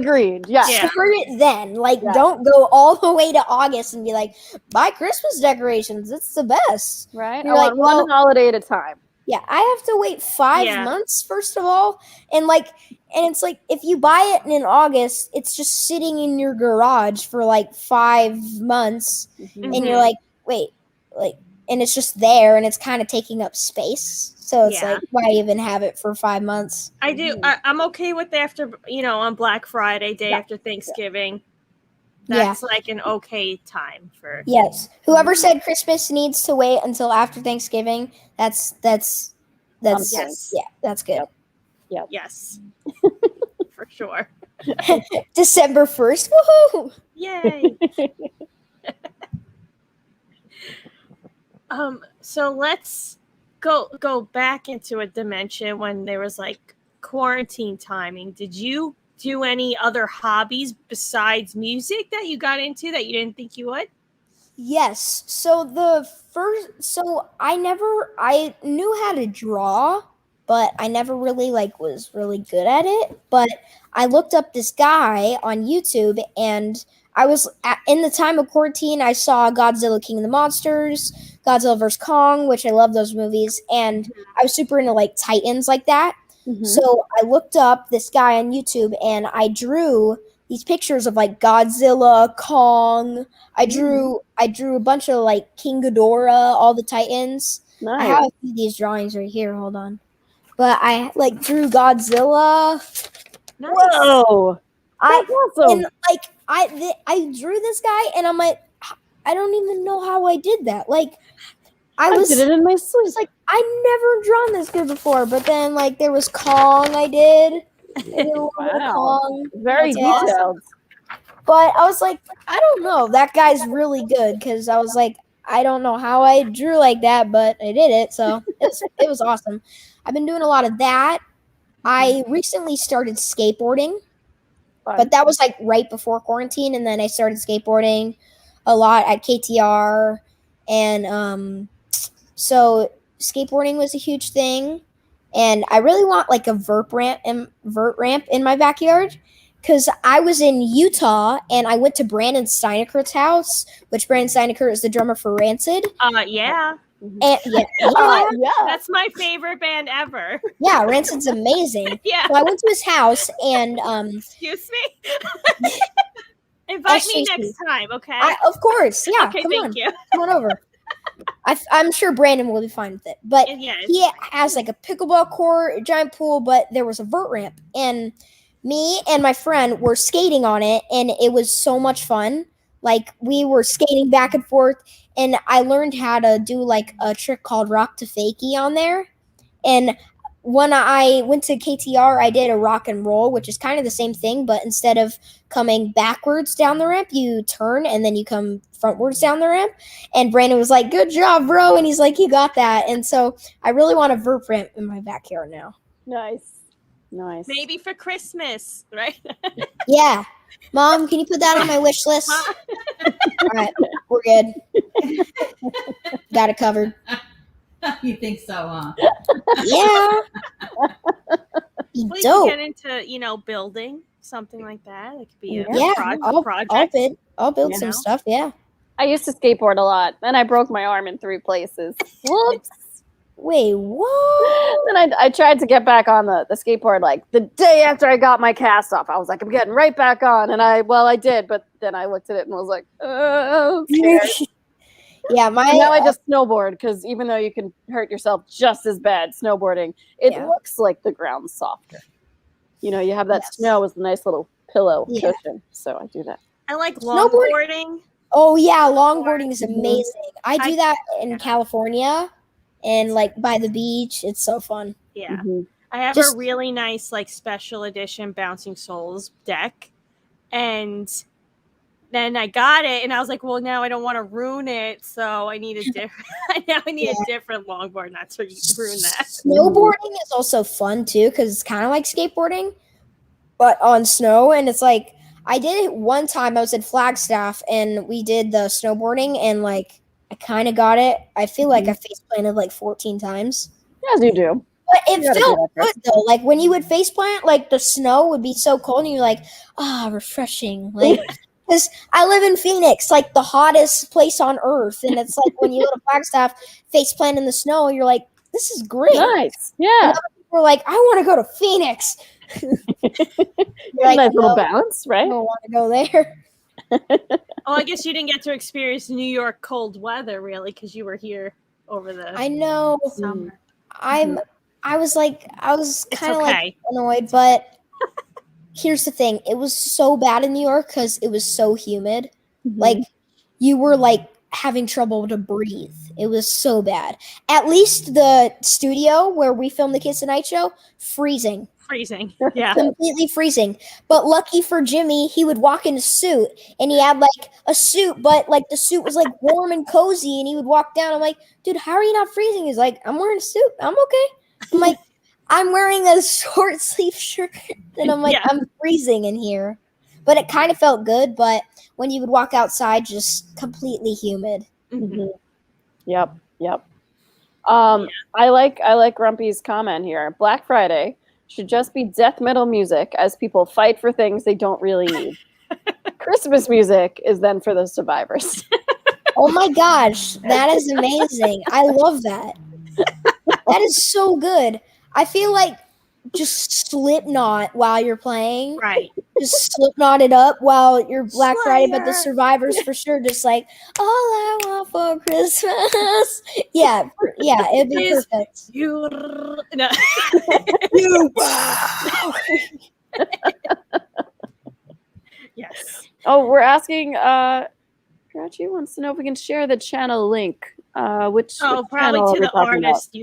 Agreed. Yeah. Start it then. Like don't go all the way to August and be like, buy Christmas decorations. It's the best. Right. You're I like, want one holiday at a time. Yeah, I have to wait 5 months first of all. And it's like if you buy it in August, it's just sitting in your garage for like 5 months. And you're like, wait, and it's just there and it's kind of taking up space. So it's like, why even have it for 5 months? I do. I'm okay with after, on Black Friday, day after Thanksgiving. That's like an okay time for. Yes. Whoever said Christmas needs to wait until after Thanksgiving, that's yes. Yeah, that's good. Yep. Yes. For sure. December 1st. Woohoo! Yay. So let's go back into a dimension when there was like quarantine timing. Did you do any other hobbies besides music that you got into that you didn't think you would? Yes. So I knew how to draw, but I never really was really good at it. But I looked up this guy on YouTube, and I was in the time of quarantine. I saw Godzilla King of the Monsters, Godzilla vs. Kong, which I love those movies, and I was super into like Titans like that. So I looked up this guy on YouTube, and I drew these pictures of like Godzilla, Kong. I drew a bunch of like King Ghidorah, all the Titans. Nice. I have a few of these drawings right here. Hold on. But I like drew Godzilla. Nice. Whoa. That's awesome. And like I drew this guy, and I'm like, I don't even know how I did that. Like, I did it in my sleep. was like, I never drawn this good before. But then like there was Kong. I did. I did a little bit of Wow. Kong. Very That's awesome. detailed. But I was like, I don't know. That guy's really good because I was like, I don't know how I drew like that, but I did it. So it was awesome. I've been doing a lot of that. I recently started skateboarding, Fun. but that was like right before quarantine. And then I started skateboarding a lot at KTR. And so skateboarding was a huge thing. And I really want like a vert ramp in my backyard. Because I was in Utah and I went to Brandon Steinekert's house, which Brandon Steinekert is the drummer for Rancid. Yeah. And Yeah. That's my favorite band ever. Yeah, Rancid's amazing. Yeah. So I went to his house and Excuse me. Invite me Excuse next time, okay? of course, yeah. Okay, come thank on, you. come on over. I'm sure Brandon will be fine with it. But Yeah. he has like a pickleball court, a giant pool, but there was a vert ramp, and me and my friend were skating on it, and it was so much fun. Like, we were skating back and forth, and I learned how to do like a trick called rock to fakie on there. And when I went to KTR, I did a rock and roll, which is kind of the same thing, but instead of coming backwards down the ramp, you turn and then you come frontwards down the ramp. And Brandon was like, "Good job, bro." And he's like, "You got that." And so I really want a vert ramp in my backyard now. Nice. Maybe for Christmas, right? Yeah. Mom, can you put that on my wish list? All right, we're good. Got it covered. You think so, huh? Yeah. Be Well, you dope. can get into, building something like that. It could be a Yeah, project. I'll build You some know? stuff. Yeah. I used to skateboard a lot, and I broke my arm in 3 places. Whoops. Wait, what? Then I tried to get back on the skateboard like the day after I got my cast off. I was like, I'm getting right back on. And I did, but then I looked at it and was like, oh, I'm scared. Yeah, And now I just snowboard because even though you can hurt yourself just as bad snowboarding, it looks like the ground's softer. You have that snow as a nice little pillow cushion. So I do that. I like longboarding. Oh yeah, longboarding is amazing. I do that in California and like by the beach. It's so fun. Yeah. I have a really nice like special edition Bouncing Souls deck. And then I got it and I was like, well, now I don't want to ruin it. So I need a different a different longboard, not to ruin that. Snowboarding is also fun too, because it's kind of like skateboarding, but on snow. And it's like, I did it one time. I was at Flagstaff and we did the snowboarding and like I kind of got it. I feel like I face planted like 14 times. As you do. But it felt good though. Like when you would face plant, like the snow would be so cold and you're like, refreshing. Like, because I live in Phoenix, like the hottest place on earth. And it's like when you go to Flagstaff, face plant in the snow, you're like, this is great. Nice. Yeah. And other people are like, I want to go to Phoenix. Like, nice little balance, right? I don't want to go there. I guess you didn't get to experience New York cold weather really because you were here over the I know. summer. I was kind of like annoyed, but here's the thing. It was so bad in New York because it was so humid. Like you were like having trouble to breathe. It was so bad. At least the studio where we filmed the Kids Tonight Show, freezing. Yeah. Completely freezing. But lucky for Jimmy, he would walk in a suit and he had like a suit, but like the suit was like warm and cozy and he would walk down. I'm like, dude, how are you not freezing? He's like, I'm wearing a suit. I'm okay. I'm like, I'm wearing a short sleeve shirt and I'm like, I'm freezing in here. But it kind of felt good. But when you would walk outside, just completely humid. Yep. I like Grumpy's comment here. Black Friday should just be death metal music as people fight for things they don't really need. Christmas music is then for the survivors. Oh my gosh, that is amazing. I love that. That is so good. I feel like just slip knot while you're playing. Right. Just slip knot it up while you're Black Friday, but the Slayer. survivors for sure just like, all I want for Christmas. Yeah, it'd be Is- perfect. You no. You Yes. Oh, we're asking. Grouchy wants to know if we can share the channel link. Which Oh, which probably channel are to we the talking about? artist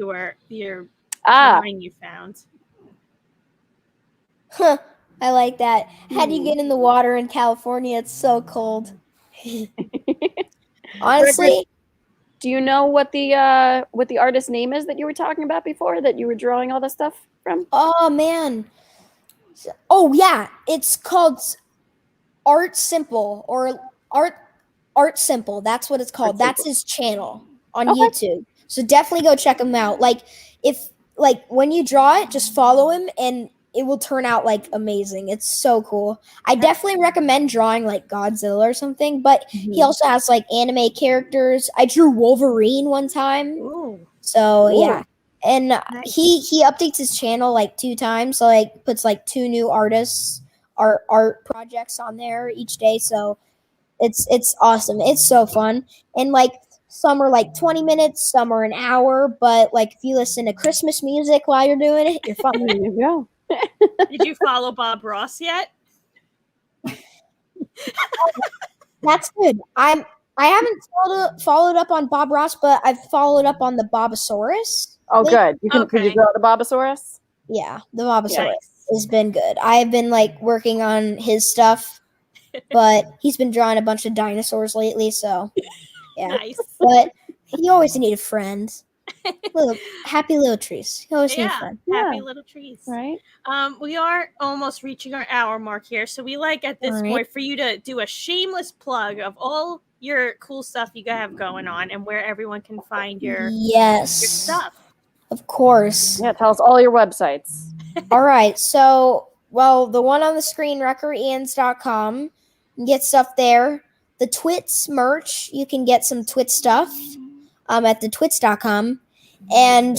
your Ah, drawing you found. Huh, I like that. How do you get in the water in California? It's so cold. Honestly, do you know what the artist name is that you were talking about before? That you were drawing all the stuff from? oh man. Oh yeah, it's called Art Simple or Art Simple. That's what it's called. Art That's Simple. his channel on Okay. YouTube. So definitely go check him out. Like when you draw it, just follow him and it will turn out like amazing. It's so cool. I definitely recommend drawing like Godzilla or something, but he also has like anime characters. I drew Wolverine one time. Ooh. So Ooh. yeah. And Nice. he updates his channel like 2 times. So like puts like 2 new artists art projects on there each day. So it's awesome. It's so fun. And like some are like 20 minutes, some are an hour, but like if you listen to Christmas music while you're doing it, you're fun. There you go. Did you follow Bob Ross yet? That's good. I haven't followed up on Bob Ross, but I've followed up on the Bobosaurus. Oh, Like, good. Did you Okay. draw the Bobosaurus? Yeah, the Bobosaurus Nice. has been good. I've been like working on his stuff, but he's been drawing a bunch of dinosaurs lately, so yeah. Nice. But he always needed friends. Little happy little trees. He always needed Yeah. friends. Happy Yeah. little trees. Right. We are almost reaching our hour mark here, so we like at this All right. point for you to do a shameless plug of all your cool stuff you have going on and where everyone can find your Yes, stuff. of course. Yeah. Tell us all your websites. All right. So, well, the one on the screen, reckerians.com. You can get stuff there. The Twits merch, you can get some Twit stuff at thetwits.com. And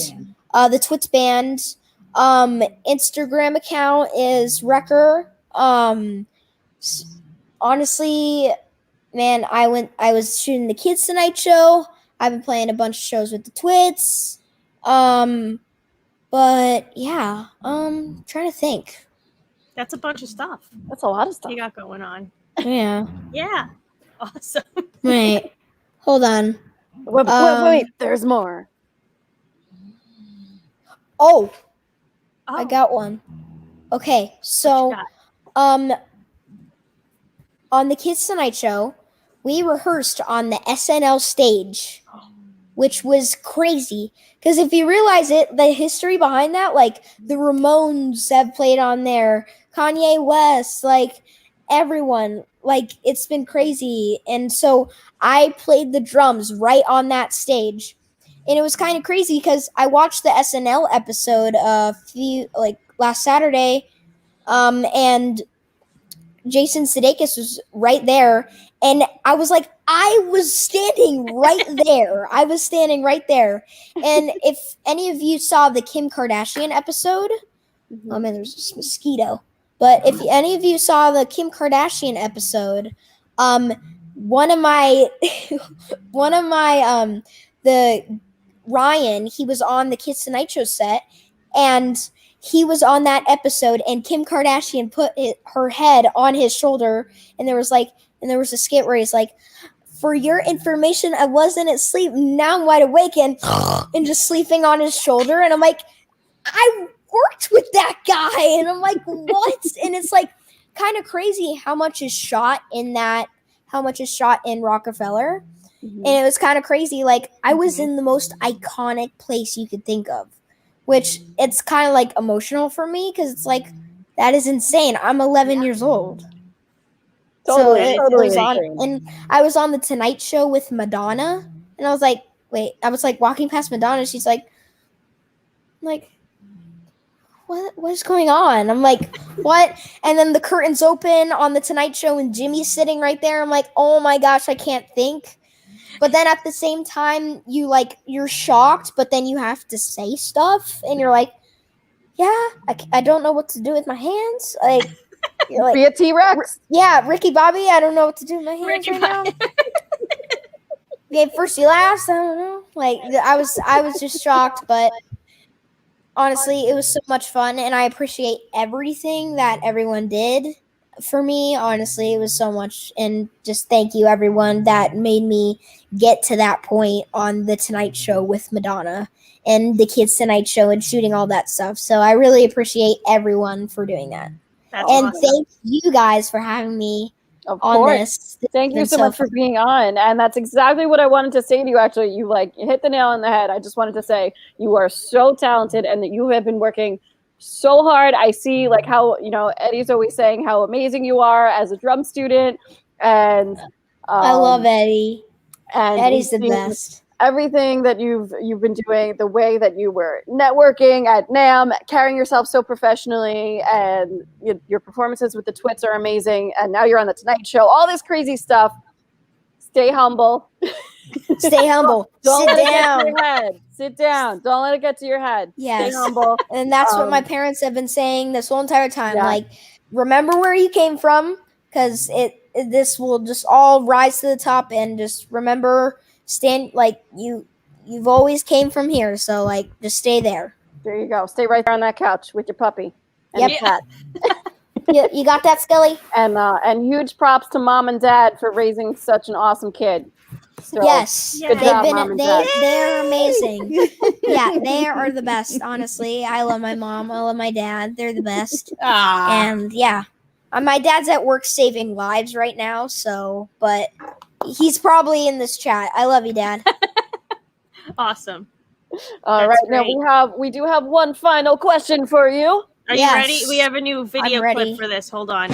the Twits band Instagram account is Recker. Honestly, man, I was shooting the Kids Tonight show. I've been playing a bunch of shows with the Twits. But yeah, trying to think. That's a bunch of stuff That's a lot of stuff. you got going on. Yeah. Yeah. Awesome. Wait. Hold on. Wait, there's more. Oh, Oh, I got one. Okay, what you so got? on the Kids Tonight show, we rehearsed on the SNL stage, which was crazy. Because if you realize it, the history behind that, like the Ramones have played on there, Kanye West, like everyone, like it's been crazy. And so I played the drums right on that stage. And it was kind of crazy because I watched the SNL episode last Saturday, and Jason Sudeikis was right there, and I was like, I was standing right there. I was standing right there. And if any of you saw the Kim Kardashian episode, oh man, there's this mosquito. But if any of you saw the Kim Kardashian episode, one of my the Ryan, he was on the Kids Tonight show set, and he was on that episode, and Kim Kardashian put her head on his shoulder, and there was a skit where he's like, for your information, I wasn't asleep, now I'm wide awake and just sleeping on his shoulder, and I'm like, I worked with that guy, and I'm like, what? And it's like kind of crazy how much is shot in Rockefeller. And it was kind of crazy. Like, I was in the most iconic place you could think of, which it's kind of like emotional for me because it's like, that is insane. I'm 11 years old. Totally, so it totally was on, insane. and I was on the Tonight Show with Madonna, and I was like, walking past Madonna. She's like, what is going on? I'm like, what? And then the curtains open on the Tonight Show, and Jimmy's sitting right there. I'm like, oh my gosh, I can't think. But then at the same time, you're shocked, but then you have to say stuff, and you're like, yeah, I don't know what to do with my hands. Like, Be a T-Rex. yeah, Ricky Bobby, I don't know what to do with my hands Ricky right now. Game first, you last. I don't know. Like, I was just shocked, but honestly, it was so much fun, and I appreciate everything that everyone did for me. Honestly, it was so much, and just thank you, everyone that made me get to that point on the Tonight Show with Madonna and the Kids Tonight Show and shooting all that stuff. So I really appreciate everyone for doing that. That's And awesome. thank you guys for having me Of on course. this. Thank you been so so much for being on. And that's exactly what I wanted to say to you, actually. You hit the nail on the head. I just wanted to say you are so talented and that you have been working so hard. I see how, Eddie's always saying how amazing you are as a drum student. And I love Eddie. and Eddie's the we've seen best. everything that you've been doing, the way that you were networking at NAM, carrying yourself so professionally, and your performances with the Twits are amazing. And now you're on the Tonight Show, all this crazy stuff. Stay humble. Stay humble. Don't Sit let it get to down. your head. Sit down. Don't let it get to your head. Yes. Stay humble. And that's what my parents have been saying this whole entire time. Yeah. Like, remember where you came from, because this will just all rise to the top, and just remember, you've always came from here, so just stay there. There you go. Stay right there on that couch with your puppy and Yep. your cat. You got that, Skelly? And huge props to mom and dad for raising such an awesome kid. So, Yes. Good They've job, been Mom and Dad. they're amazing. Yeah, they are the best, honestly. I love my mom. I love my dad. They're the best. Ah. And yeah, my dad's at work saving lives right now, but he's probably in this chat. I love you, Dad. Awesome. All That's right, now we do have one final question for you. Are you ready? We have a new video I'm ready. clip for this. Hold on.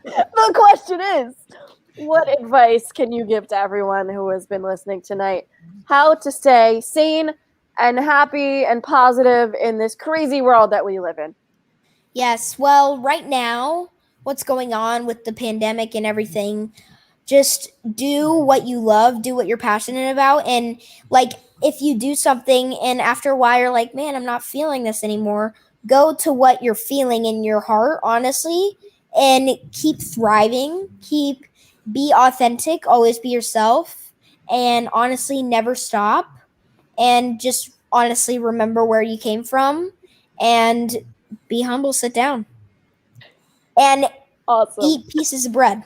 The question is, what advice can you give to everyone who has been listening tonight? How to stay sane and happy and positive in this crazy world that we live in? Yes. Well, right now, what's going on with the pandemic and everything, just do what you love, do what you're passionate about. And if you do something and after a while you're like, man, I'm not feeling this anymore, go to what you're feeling in your heart, honestly, and keep thriving, be authentic, always be yourself, and honestly, never stop. And just honestly remember where you came from, and be humble, sit down, and Awesome. eat pieces of bread.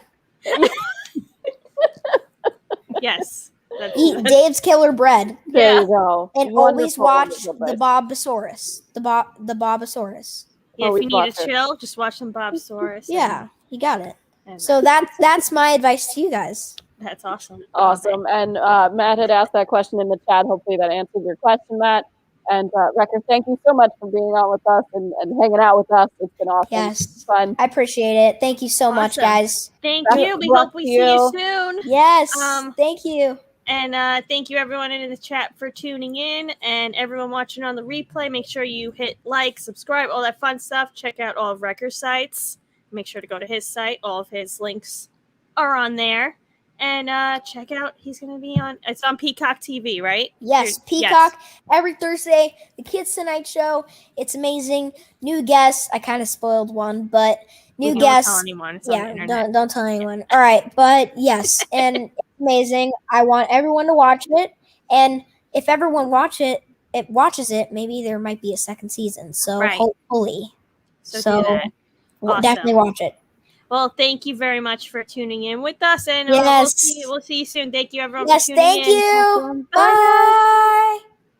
Yes. Eat Dave's Killer Bread. There you go. And always watch the Bobosaurus. The Bobosaurus. Yeah, if Always you need watch to it. chill, just watch some Bobsaurus. Yeah, you got it. and So that's my advice to you guys. that's awesome. Awesome. And Matt had asked that question in the chat. Hopefully that answered your question, Matt. And Recker, thank you so much for being on with us and hanging out with us. It's been awesome. Yes. It's fun. I appreciate it. Thank you so much, Awesome. guys. Thank Best you. of We luck hope we to see you you. soon. Yes. Thank you. And thank you everyone in the chat for tuning in, and everyone watching on the replay. Make sure you hit like, subscribe, all that fun stuff. Check out all of Recker's sites. Make sure to go to his site. All of his links are on there. And check out, he's going to be on, it's on Peacock TV, right? Yes, Peacock, every Thursday, the Kids Tonight Show. It's amazing. New guests. I kind of spoiled one, but new guests. Don't tell anyone. It's on the internet. Don't tell anyone. All right, but yes, and it's amazing. I want everyone to watch it, and if everyone watches it, maybe there might be a second season. So Right. hopefully, So do that. we'll Awesome. definitely watch it. Well, thank you very much for tuning in with us, and Yes. we'll see you soon. Thank you, everyone. Yes, for tuning thank in. you. Bye, guys. Bye.